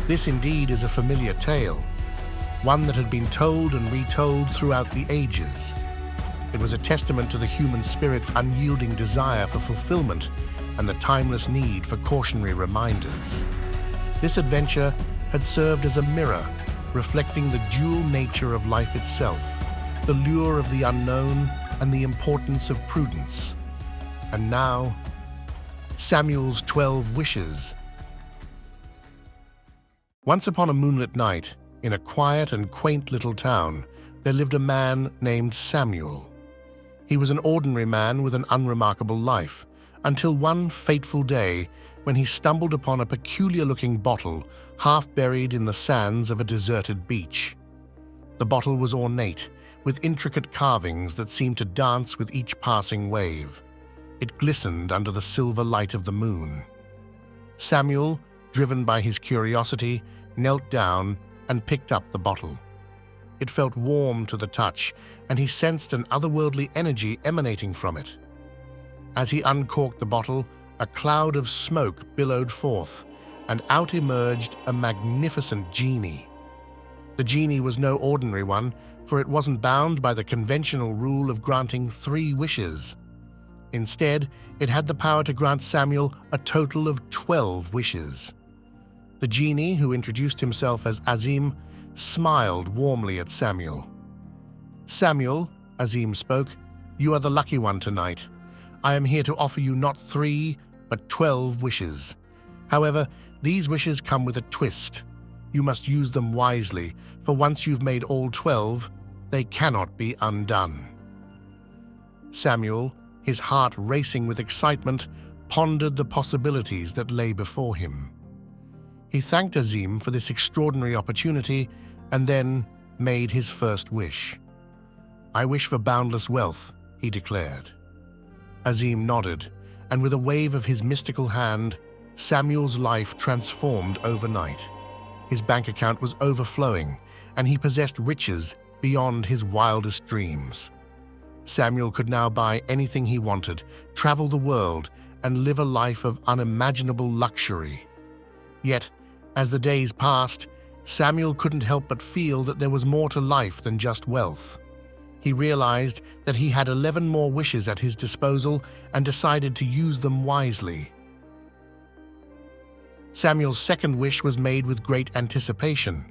This indeed is a familiar tale, one that had been told and retold throughout the ages. It was a testament to the human spirit's unyielding desire for fulfillment and the timeless need for cautionary reminders. This adventure had served as a mirror, reflecting the dual nature of life itself, the lure of the unknown and the importance of prudence. And now, Samuel's 12 wishes. Once upon a moonlit night, in a quiet and quaint little town, there lived a man named Samuel. He was an ordinary man with an unremarkable life, until one fateful day when he stumbled upon a peculiar-looking bottle half buried in the sands of a deserted beach. The bottle was ornate, with intricate carvings that seemed to dance with each passing wave. It glistened under the silver light of the moon. Samuel, driven by his curiosity, knelt down and picked up the bottle. It felt warm to the touch, and he sensed an otherworldly energy emanating from it. As he uncorked the bottle, a cloud of smoke billowed forth, and out emerged a magnificent genie. The genie was no ordinary one, for it wasn't bound by the conventional rule of granting 3 wishes. Instead, it had the power to grant Samuel a total of 12 wishes. The genie, who introduced himself as Azim, smiled warmly at Samuel. "Samuel," Azim spoke, "you are the lucky one tonight. I am here to offer you not 3, but 12 wishes. However, these wishes come with a twist. You must use them wisely, for once you've made all 12, they cannot be undone." Samuel, his heart racing with excitement, pondered the possibilities that lay before him. He thanked Azim for this extraordinary opportunity and then made his first wish. "I wish for boundless wealth," he declared. Azim nodded, and with a wave of his mystical hand, Samuel's life transformed overnight. His bank account was overflowing, and he possessed riches beyond his wildest dreams. Samuel could now buy anything he wanted, travel the world, and live a life of unimaginable luxury. Yet, as the days passed, Samuel couldn't help but feel that there was more to life than just wealth. He realized that he had 11 more wishes at his disposal and decided to use them wisely. Samuel's second wish was made with great anticipation.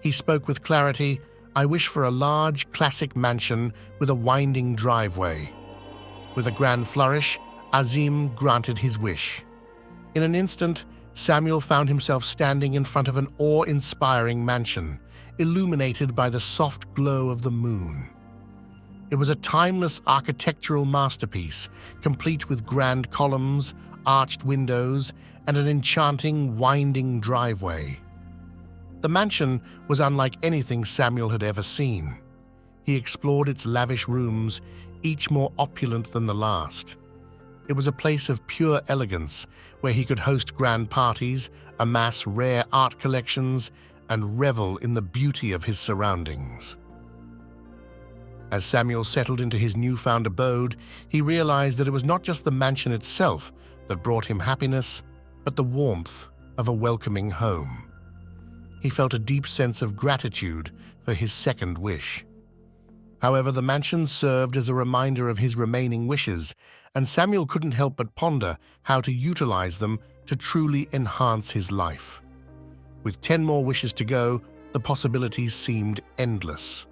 He spoke with clarity, "I wish for a large, classic mansion with a winding driveway." With a grand flourish, Azim granted his wish. In an instant, Samuel found himself standing in front of an awe-inspiring mansion, illuminated by the soft glow of the moon. It was a timeless architectural masterpiece, complete with grand columns, arched windows, and an enchanting, winding driveway. The mansion was unlike anything Samuel had ever seen. He explored its lavish rooms, each more opulent than the last. It was a place of pure elegance, where he could host grand parties, amass rare art collections, and revel in the beauty of his surroundings. As Samuel settled into his newfound abode, he realized that it was not just the mansion itself that brought him happiness, but the warmth of a welcoming home. He felt a deep sense of gratitude for his second wish. However, the mansion served as a reminder of his remaining wishes, and Samuel couldn't help but ponder how to utilize them to truly enhance his life. With 10 more wishes to go, the possibilities seemed endless.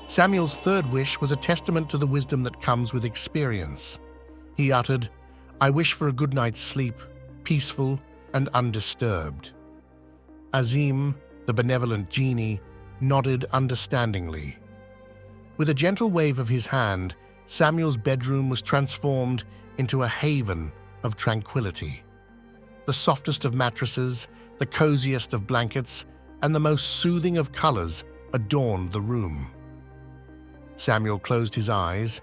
Samuel's third wish was a testament to the wisdom that comes with experience. He uttered, "I wish for a good night's sleep, peaceful and undisturbed." Azim, the benevolent genie, nodded understandingly. With a gentle wave of his hand, Samuel's bedroom was transformed into a haven of tranquility. The softest of mattresses, the coziest of blankets, and the most soothing of colors adorned the room. Samuel closed his eyes,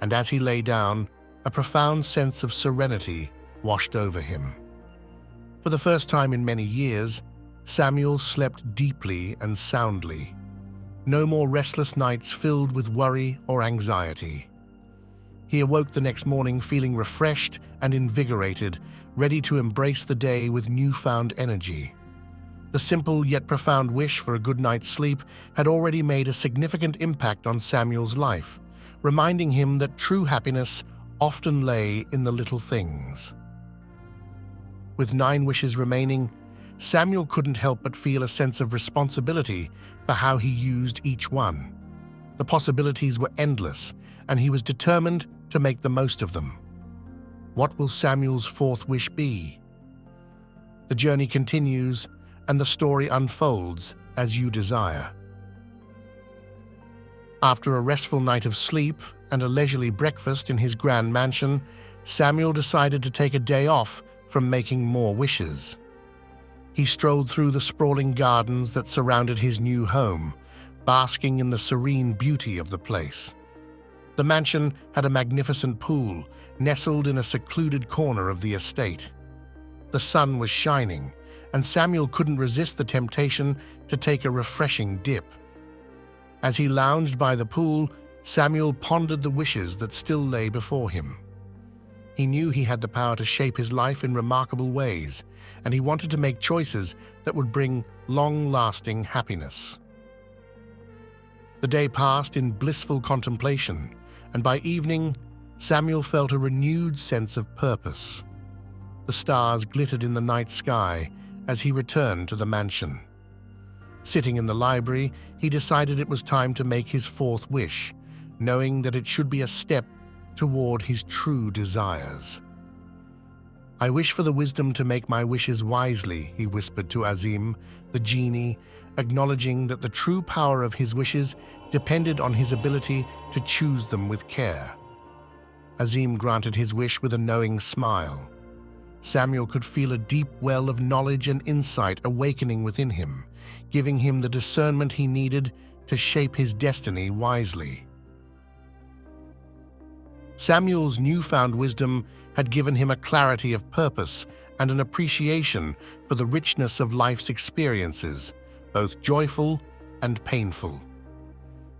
and as he lay down, a profound sense of serenity washed over him. For the first time in many years, Samuel slept deeply and soundly. No more restless nights filled with worry or anxiety. He awoke the next morning feeling refreshed and invigorated, ready to embrace the day with newfound energy. The simple yet profound wish for a good night's sleep had already made a significant impact on Samuel's life, reminding him that true happiness often lay in the little things. With 9 wishes remaining, Samuel couldn't help but feel a sense of responsibility for how he used each one. The possibilities were endless, and he was determined to make the most of them. What will Samuel's 4th wish be? The journey continues, and the story unfolds as you desire. After a restful night of sleep and a leisurely breakfast in his grand mansion, Samuel decided to take a day off from making more wishes. He strolled through the sprawling gardens that surrounded his new home, basking in the serene beauty of the place. The mansion had a magnificent pool, nestled in a secluded corner of the estate. The sun was shining, and Samuel couldn't resist the temptation to take a refreshing dip. As he lounged by the pool, Samuel pondered the wishes that still lay before him. He knew he had the power to shape his life in remarkable ways, and he wanted to make choices that would bring long-lasting happiness. The day passed in blissful contemplation, and by evening, Samuel felt a renewed sense of purpose. The stars glittered in the night sky as he returned to the mansion. Sitting in the library, he decided it was time to make his 4th wish, knowing that it should be a step toward his true desires. "I wish for the wisdom to make my wishes wisely," he whispered to Azim, the genie, acknowledging that the true power of his wishes depended on his ability to choose them with care. Azim granted his wish with a knowing smile. Samuel could feel a deep well of knowledge and insight awakening within him, giving him the discernment he needed to shape his destiny wisely. Samuel's newfound wisdom had given him a clarity of purpose and an appreciation for the richness of life's experiences, both joyful and painful.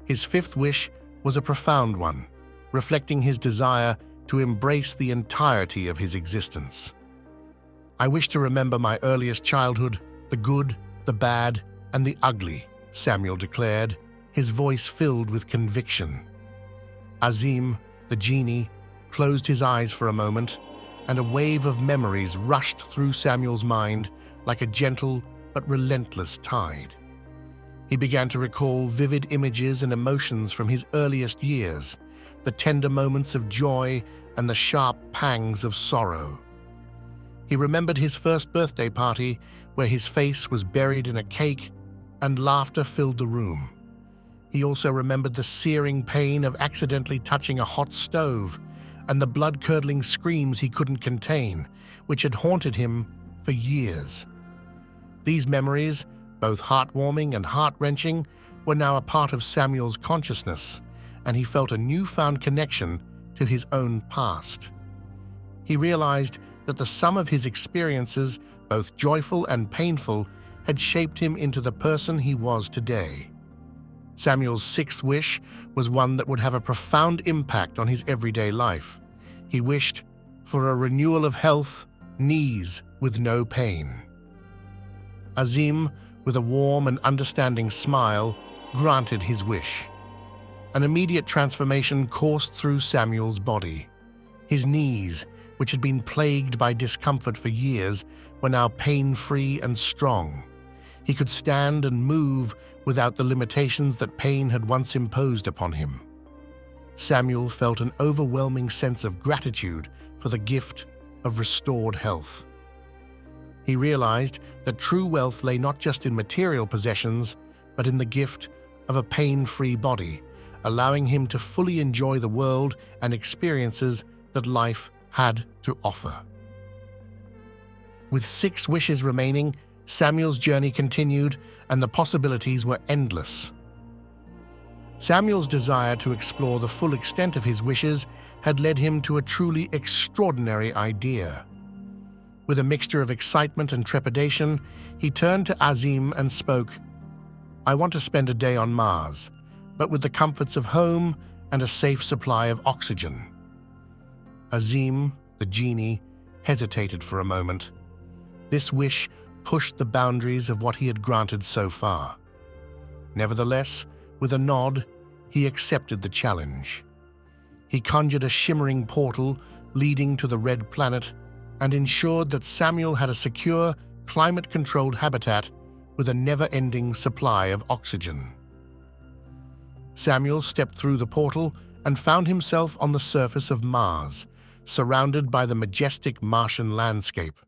His 5th wish was a profound one, reflecting his desire to embrace the entirety of his existence. "I wish to remember my earliest childhood, the good, the bad, and the ugly," Samuel declared, his voice filled with conviction. Azim, the genie, closed his eyes for a moment, and a wave of memories rushed through Samuel's mind like a gentle but relentless tide. He began to recall vivid images and emotions from his earliest years, the tender moments of joy and the sharp pangs of sorrow. He remembered his first birthday party, where his face was buried in a cake and laughter filled the room. He also remembered the searing pain of accidentally touching a hot stove and the blood-curdling screams he couldn't contain, which had haunted him for years. These memories, both heartwarming and heart-wrenching, were now a part of Samuel's consciousness, and he felt a newfound connection to his own past. He realized that the sum of his experiences, both joyful and painful, had shaped him into the person he was today. Samuel's 6th wish was one that would have a profound impact on his everyday life. He wished for a renewal of health, knees with no pain. Azim, with a warm and understanding smile, granted his wish. An immediate transformation coursed through Samuel's body. His knees, which had been plagued by discomfort for years, were now pain-free and strong. He could stand and move without the limitations that pain had once imposed upon him. Samuel felt an overwhelming sense of gratitude for the gift of restored health. He realized that true wealth lay not just in material possessions, but in the gift of a pain-free body, allowing him to fully enjoy the world and experiences that life had to offer. With 6 wishes remaining, Samuel's journey continued, and the possibilities were endless. Samuel's desire to explore the full extent of his wishes had led him to a truly extraordinary idea. With a mixture of excitement and trepidation, he turned to Azim and spoke, "I want to spend a day on Mars, but with the comforts of home and a safe supply of oxygen. Azim, the genie, hesitated for a moment. This wish pushed the boundaries of what he had granted so far. Nevertheless, with a nod, he accepted the challenge. He conjured a shimmering portal leading to the Red Planet and ensured that Samuel had a secure, climate-controlled habitat with a never-ending supply of oxygen. Samuel stepped through the portal and found himself on the surface of Mars, surrounded by the majestic Martian landscape.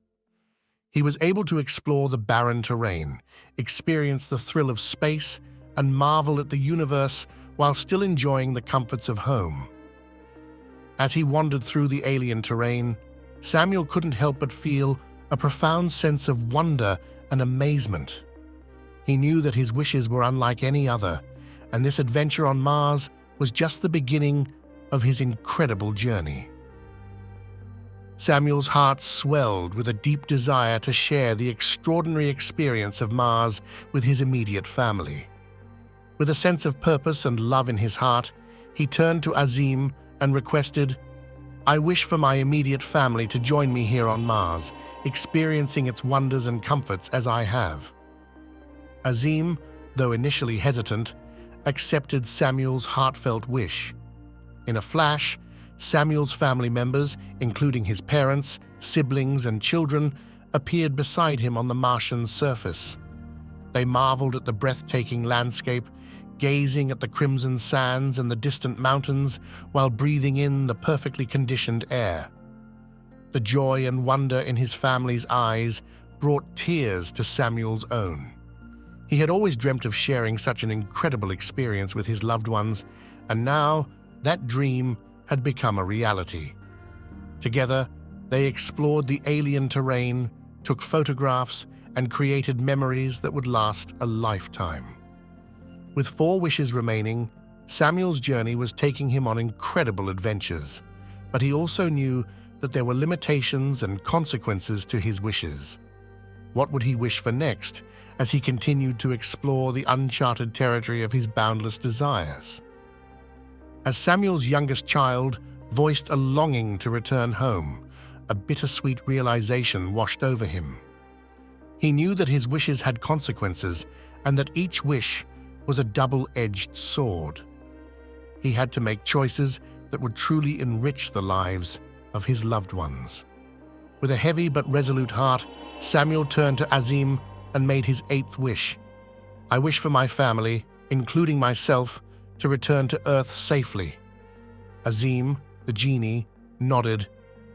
He was able to explore the barren terrain, experience the thrill of space, and marvel at the universe while still enjoying the comforts of home. As he wandered through the alien terrain, Samuel couldn't help but feel a profound sense of wonder and amazement. He knew that his wishes were unlike any other, and this adventure on Mars was just the beginning of his incredible journey. Samuel's heart swelled with a deep desire to share the extraordinary experience of Mars with his immediate family. With a sense of purpose and love in his heart, he turned to Azim and requested, "I wish for my immediate family to join me here on Mars, experiencing its wonders and comforts as I have." Azim, though initially hesitant, accepted Samuel's heartfelt wish. In a flash, Samuel's family members, including his parents, siblings, and children, appeared beside him on the Martian surface. They marveled at the breathtaking landscape, gazing at the crimson sands and the distant mountains while breathing in the perfectly conditioned air. The joy and wonder in his family's eyes brought tears to Samuel's own. He had always dreamt of sharing such an incredible experience with his loved ones, and now that dream had become a reality. Together, they explored the alien terrain, took photographs, and created memories that would last a lifetime. With 4 wishes remaining, Samuel's journey was taking him on incredible adventures, but he also knew that there were limitations and consequences to his wishes. What would he wish for next as he continued to explore the uncharted territory of his boundless desires? As Samuel's youngest child voiced a longing to return home, a bittersweet realization washed over him. He knew that his wishes had consequences and that each wish was a double-edged sword. He had to make choices that would truly enrich the lives of his loved ones. With a heavy but resolute heart, Samuel turned to Azim and made his 8th wish. "I wish for my family, including myself, to return to Earth safely." Azim, the genie, nodded,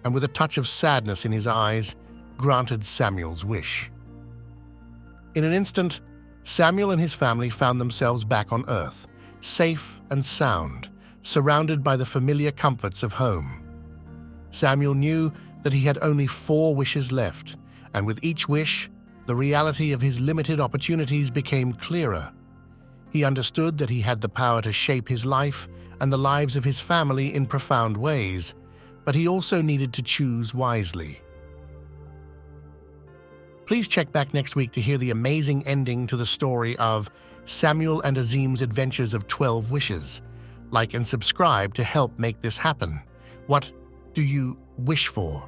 and with a touch of sadness in his eyes, granted Samuel's wish. In an instant, Samuel and his family found themselves back on Earth, safe and sound, surrounded by the familiar comforts of home. Samuel knew that he had only 4 wishes left, and with each wish, the reality of his limited opportunities became clearer. He understood that he had the power to shape his life and the lives of his family in profound ways, but he also needed to choose wisely. Please check back next week to hear the amazing ending to the story of Samuel and Azim's Adventures of 12 Wishes. Like and subscribe to help make this happen. What do you wish for?